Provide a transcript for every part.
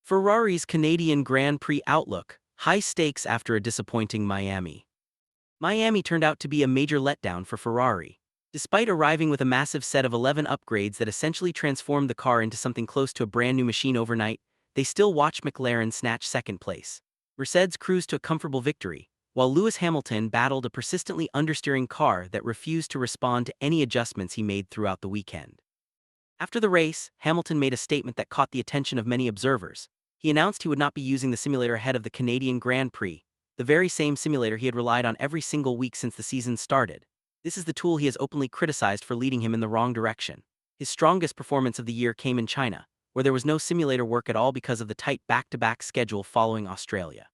Ferrari's Canadian Grand Prix outlook, high stakes after a disappointing Miami. Miami turned out to be a major letdown for Ferrari. Despite arriving with a massive set of 11 upgrades that essentially transformed the car into something close to a brand new machine overnight, they still watched McLaren snatch second place. Mercedes cruised to a comfortable victory, while Lewis Hamilton battled a persistently understeering car that refused to respond to any adjustments he made throughout the weekend. After the race, Hamilton made a statement that caught the attention of many observers. He announced he would not be using the simulator ahead of the Canadian Grand Prix, the very same simulator he had relied on every single week since the season started. This is the tool he has openly criticized for leading him in the wrong direction. His strongest performance of the year came in China, where there was no simulator work at all because of the tight back-to-back schedule following Australia.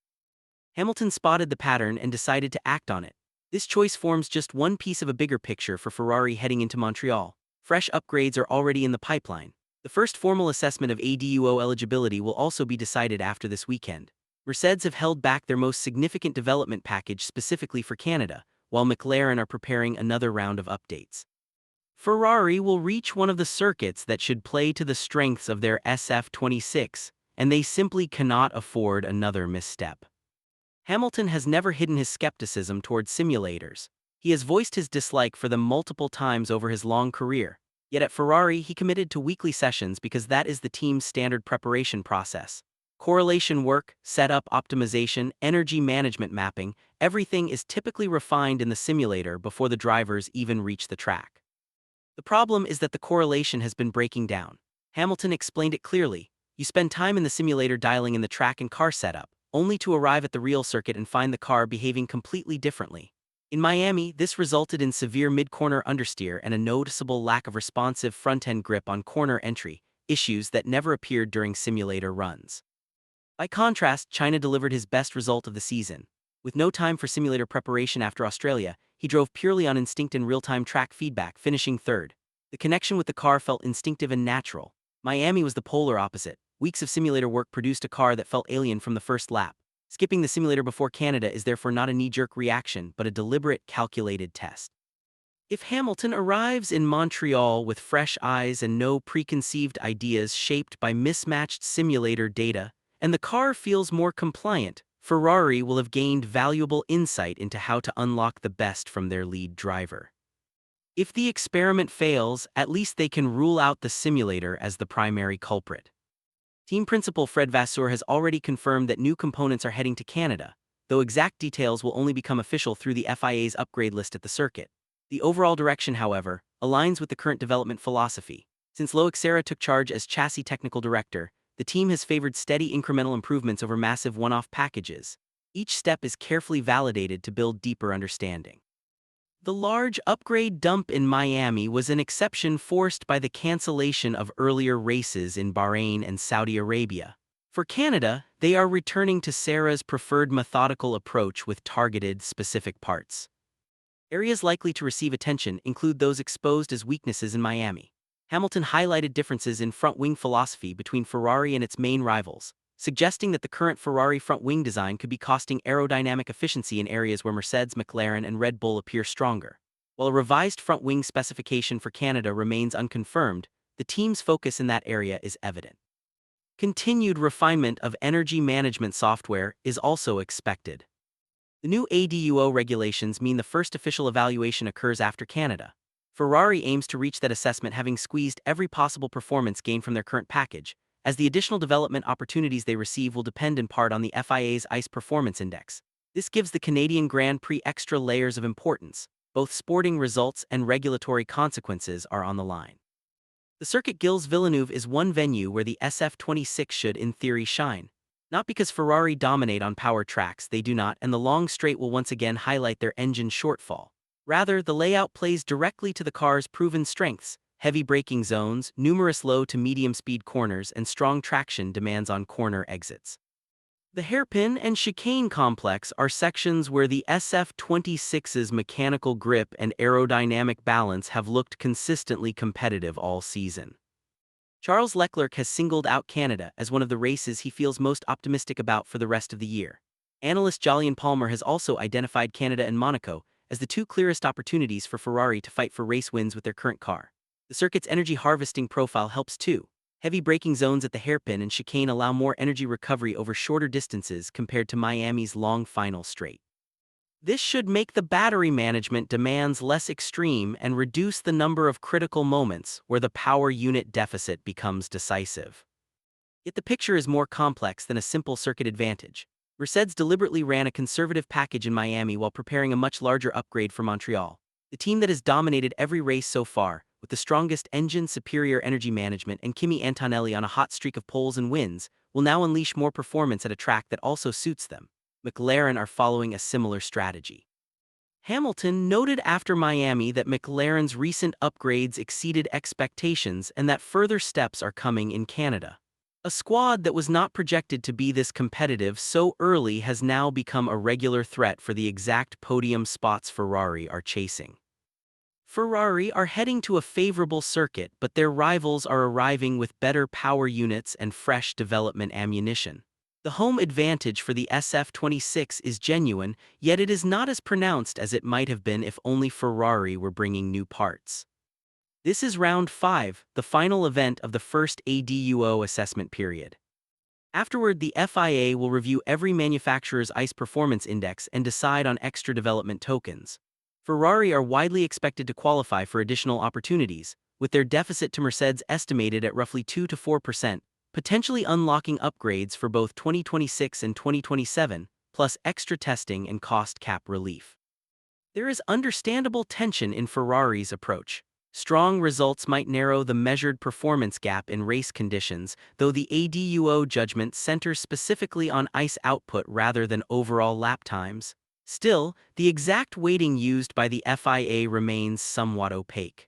Hamilton spotted the pattern and decided to act on it. This choice forms just one piece of a bigger picture for Ferrari heading into Montreal. Fresh upgrades are already in the pipeline. The first formal assessment of ADUO eligibility will also be decided after this weekend. Mercedes have held back their most significant development package specifically for Canada, while McLaren are preparing another round of updates. Ferrari will reach one of the circuits that should play to the strengths of their SF26, and they simply cannot afford another misstep. Hamilton has never hidden his skepticism towards simulators. He has voiced his dislike for them multiple times over his long career. Yet at Ferrari, he committed to weekly sessions because that is the team's standard preparation process. Correlation work, setup optimization, energy management mapping, everything is typically refined in the simulator before the drivers even reach the track. The problem is that the correlation has been breaking down. Hamilton explained it clearly. You spend time in the simulator dialing in the track and car setup, only to arrive at the real circuit and find the car behaving completely differently. In Miami, this resulted in severe mid-corner understeer and a noticeable lack of responsive front-end grip on corner entry, issues that never appeared during simulator runs. By contrast, China delivered his best result of the season. With no time for simulator preparation after Australia, he drove purely on instinct and real-time track feedback, finishing third. The connection with the car felt instinctive and natural. Miami was the polar opposite. Weeks of simulator work produced a car that felt alien from the first lap. Skipping the simulator before Canada is therefore not a knee-jerk reaction, but a deliberate, calculated test. If Hamilton arrives in Montreal with fresh eyes and no preconceived ideas shaped by mismatched simulator data, and the car feels more compliant, Ferrari will have gained valuable insight into how to unlock the best from their lead driver. If the experiment fails, at least they can rule out the simulator as the primary culprit. Team principal Fred Vasseur has already confirmed that new components are heading to Canada, though exact details will only become official through the FIA's upgrade list at the circuit. The overall direction, however, aligns with the current development philosophy. Since Loic Serra took charge as chassis technical director, the team has favored steady incremental improvements over massive one-off packages. Each step is carefully validated to build deeper understanding. The large upgrade dump in Miami was an exception forced by the cancellation of earlier races in Bahrain and Saudi Arabia. For Canada, they are returning to Serra's preferred methodical approach with targeted, specific parts. Areas likely to receive attention include those exposed as weaknesses in Miami. Hamilton highlighted differences in front-wing philosophy between Ferrari and its main rivals, suggesting that the current Ferrari front-wing design could be costing aerodynamic efficiency in areas where Mercedes, McLaren, and Red Bull appear stronger. While a revised front-wing specification for Canada remains unconfirmed, the team's focus in that area is evident. Continued refinement of energy management software is also expected. The new ADUO regulations mean the first official evaluation occurs after Canada. Ferrari aims to reach that assessment having squeezed every possible performance gain from their current package, as the additional development opportunities they receive will depend in part on the FIA's ICE Performance Index. This gives the Canadian Grand Prix extra layers of importance. Both sporting results and regulatory consequences are on the line. The circuit Gilles Villeneuve is one venue where the SF26 should, in theory, shine. Not because Ferrari dominate on power tracks, they do not, and the long straight will once again highlight their engine shortfall. Rather, the layout plays directly to the car's proven strengths: heavy braking zones, numerous low to medium speed corners, and strong traction demands on corner exits. The hairpin and chicane complex are sections where the SF26's mechanical grip and aerodynamic balance have looked consistently competitive all season. Charles Leclerc has singled out Canada as one of the races he feels most optimistic about for the rest of the year. Analyst Jolyon Palmer has also identified Canada and Monaco as the two clearest opportunities for Ferrari to fight for race wins with their current car. The circuit's energy harvesting profile helps too. Heavy braking zones at the hairpin and chicane allow more energy recovery over shorter distances compared to Miami's long final straight. This should make the battery management demands less extreme and reduce the number of critical moments where the power unit deficit becomes decisive. Yet the picture is more complex than a simple circuit advantage. Mercedes deliberately ran a conservative package in Miami while preparing a much larger upgrade for Montreal. The team that has dominated every race so far, with the strongest engine, superior energy management, and Kimi Antonelli on a hot streak of poles and wins, will now unleash more performance at a track that also suits them. McLaren are following a similar strategy. Hamilton noted after Miami that McLaren's recent upgrades exceeded expectations and that further steps are coming in Canada. A squad that was not projected to be this competitive so early has now become a regular threat for the exact podium spots Ferrari are chasing. Ferrari are heading to a favorable circuit, but their rivals are arriving with better power units and fresh development ammunition. The home advantage for the SF26 is genuine, yet it is not as pronounced as it might have been if only Ferrari were bringing new parts. This is round 5, the final event of the first ADUO assessment period. Afterward, the FIA will review every manufacturer's ICE performance index and decide on extra development tokens. Ferrari are widely expected to qualify for additional opportunities, with their deficit to Mercedes estimated at roughly 2 to 4%, potentially unlocking upgrades for both 2026 and 2027, plus extra testing and cost cap relief. There is understandable tension in Ferrari's approach. Strong results might narrow the measured performance gap in race conditions, though the ADUO judgment centers specifically on ICE output rather than overall lap times. Still, the exact weighting used by the FIA remains somewhat opaque.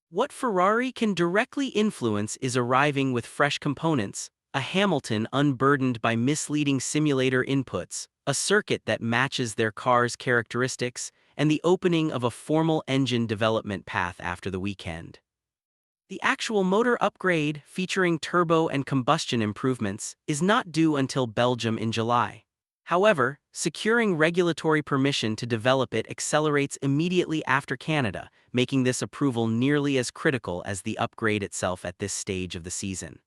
What Ferrari can directly influence is arriving with fresh components, a Hamilton unburdened by misleading simulator inputs, a circuit that matches their car's characteristics, and the opening of a formal engine development path after the weekend. The actual motor upgrade, featuring turbo and combustion improvements, is not due until Belgium in July. However, securing regulatory permission to develop it accelerates immediately after Canada, making this approval nearly as critical as the upgrade itself at this stage of the season.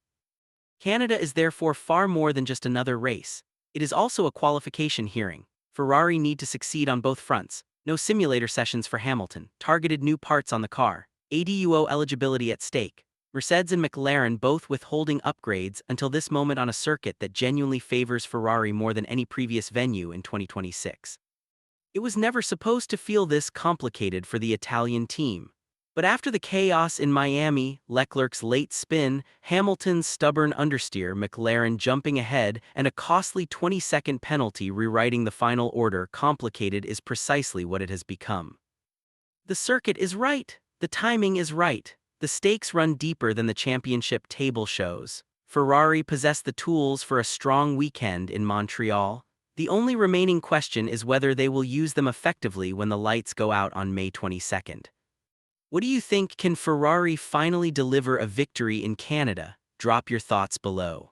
Canada is therefore far more than just another race. It is also a qualification hearing. Ferrari need to succeed on both fronts. No simulator sessions for Hamilton, targeted new parts on the car, ADUO eligibility at stake. Mercedes and McLaren both withholding upgrades until this moment on a circuit that genuinely favors Ferrari more than any previous venue in 2026. It was never supposed to feel this complicated for the Italian team. But after the chaos in Miami, Leclerc's late spin, Hamilton's stubborn understeer, McLaren jumping ahead, and a costly 20-second penalty rewriting the final order, complicated is precisely what it has become. The circuit is right. The timing is right. The stakes run deeper than the championship table shows. Ferrari possess the tools for a strong weekend in Montreal. The only remaining question is whether they will use them effectively when the lights go out on May 22nd. What do you think? Can Ferrari finally deliver a victory in Canada? Drop your thoughts below.